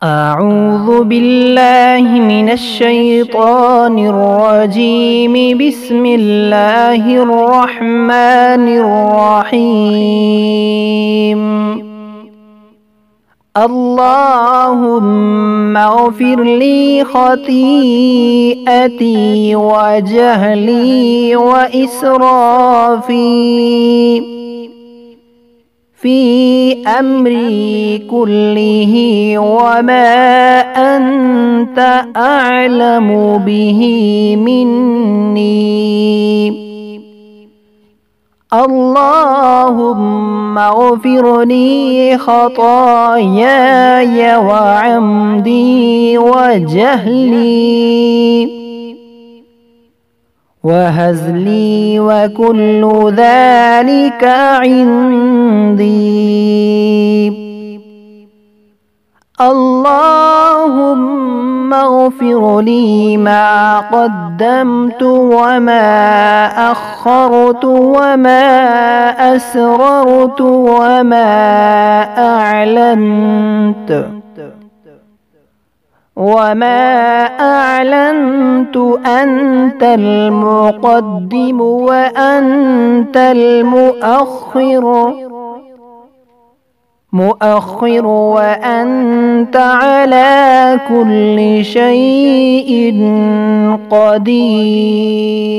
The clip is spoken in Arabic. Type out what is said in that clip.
أعوذ بالله من الشيطان الرجيم. بسم الله الرحمن الرحيم. اللهم اغفر لي خطيئتي وجهلي وإسرافي في أمري كله وما أنت أعلم به مني. اللهم اغفر لي خطاياي وعمدي وجهلي وهزلي وكل ذلك عندي. اللهم اغفر لي ما قدمت وما أخرت وما أسررت وما أعلنت أنت المقدم وأنت المؤخر وأنت على كل شيء قدير.